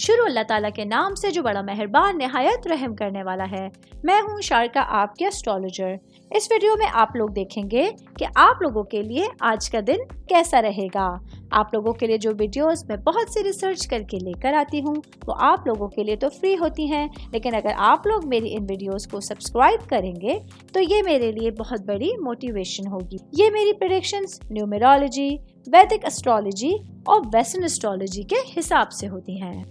شروع اللہ تعالیٰ کے نام سے جو بڑا مہربان نہایت رحم کرنے والا ہے۔ میں ہوں شارکا، آپ کے اسٹرالوجر۔ اس ویڈیو میں آپ لوگ دیکھیں گے کہ آپ لوگوں کے لیے آج کا دن کیسا رہے گا۔ آپ لوگوں کے لیے جو ویڈیوز میں بہت سی ریسرچ کر کے لے کر آتی ہوں وہ آپ لوگوں کے لیے تو فری ہوتی ہیں، لیکن اگر آپ لوگ میری ان ویڈیوز کو سبسکرائب کریں گے تو یہ میرے لیے بہت بڑی موٹیویشن ہوگی۔ یہ میری پریڈکشنز نیومرولوجی، ویدک اسٹرالوجی اور ویسٹرن اسٹرالوجی کے حساب سے ہوتی ہیں۔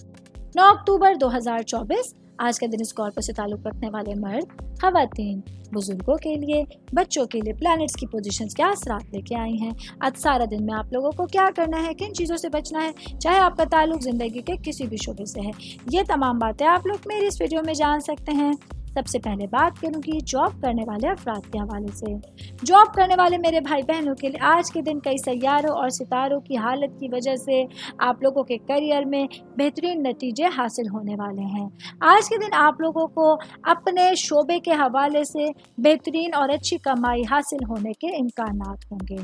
9 اکتوبر 2024 آج کا دن اسکارپو سے تعلق رکھنے والے مرد، خواتین، بزرگوں کے لیے، بچوں کے لیے پلانٹس کی پوزیشنز کیا اثرات لے کے آئی ہیں۔ آج سارا دن میں آپ لوگوں کو کیا کرنا ہے، کن چیزوں سے بچنا ہے، چاہے آپ کا تعلق زندگی کے کسی بھی شعبے سے ہے، یہ تمام باتیں آپ لوگ میری اس ویڈیو میں جان سکتے ہیں۔ سب سے پہلے بات کروں گی جاب کرنے والے افراد کے حوالے سے۔ جاب کرنے والے میرے بھائی بہنوں کے لیے آج کے دن کئی سیاروں اور ستاروں کی حالت کی وجہ سے آپ لوگوں کے کیریئر میں بہترین نتیجے حاصل ہونے والے ہیں۔ آج کے دن آپ لوگوں کو اپنے شعبے کے حوالے سے بہترین اور اچھی کمائی حاصل ہونے کے امکانات ہوں گے۔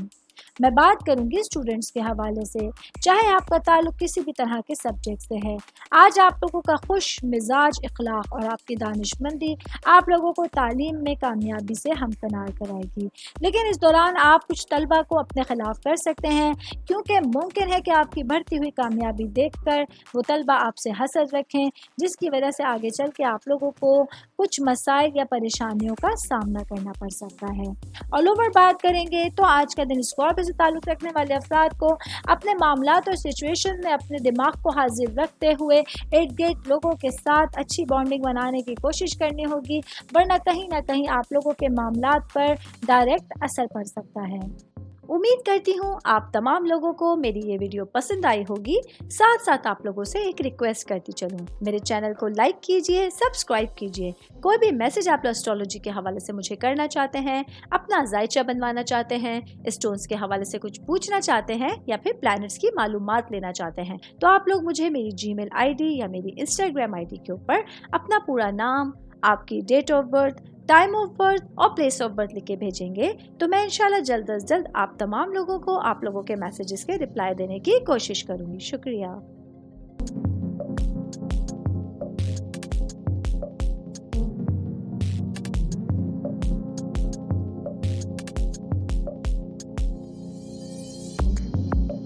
میں بات کروں گی اسٹوڈنٹس کے حوالے سے، چاہے آپ کا تعلق کسی بھی طرح کے سبجیکٹ سے ہے، آج آپ لوگوں کا خوش مزاج اخلاق اور آپ کی دانش مندی آپ لوگوں کو تعلیم میں کامیابی سے ہمکنار کرائے گی، لیکن اس دوران آپ کچھ طلبہ کو اپنے خلاف کر سکتے ہیں، کیونکہ ممکن ہے کہ آپ کی بڑھتی ہوئی کامیابی دیکھ کر وہ طلبہ آپ سے حسد رکھیں، جس کی وجہ سے آگے چل کے آپ لوگوں کو کچھ مسائل یا پریشانیوں کا سامنا کرنا پڑ سکتا ہے۔ آل اوور بات کریں گے تو آج کا دن اسکارپیو سے تعلق رکھنے والے افراد کو اپنے معاملات اور سچویشن میں اپنے دماغ کو حاضر رکھتے ہوئے ارد گرد لوگوں کے ساتھ اچھی بانڈنگ بنانے کی کوشش کرنی ہوگی، ورنہ کہیں نہ کہیں آپ لوگوں کے معاملات پر ڈائریکٹ اثر پڑ سکتا ہے۔ امید کرتی ہوں آپ تمام لوگوں کو میری یہ ویڈیو پسند آئی ہوگی۔ ساتھ ساتھ آپ لوگوں سے ایک ریکویسٹ کرتی چلوں، میرے چینل کو لائک کیجئے، سبسکرائب کیجئے۔ کوئی بھی میسج آپ اسٹرالوجی کے حوالے سے مجھے کرنا چاہتے ہیں، اپنا ذائچہ بنوانا چاہتے ہیں، اسٹونز کے حوالے سے کچھ پوچھنا چاہتے ہیں یا پھر پلانٹس کی معلومات لینا چاہتے ہیں، تو آپ لوگ مجھے میری جی میل آئی ڈی یا میری انسٹاگرام آئی ڈی کے اوپر اپنا پورا نام، آپ کی date of birth, time of birth اور پلیس آف برتھ لکھ کے بھیجیں گے تو میں انشاءاللہ جلد از جلد آپ تمام لوگوں کو آپ لوگوں کے میسیجز کے رپلائی دینے کی کوشش کروں گی۔ شکریہ۔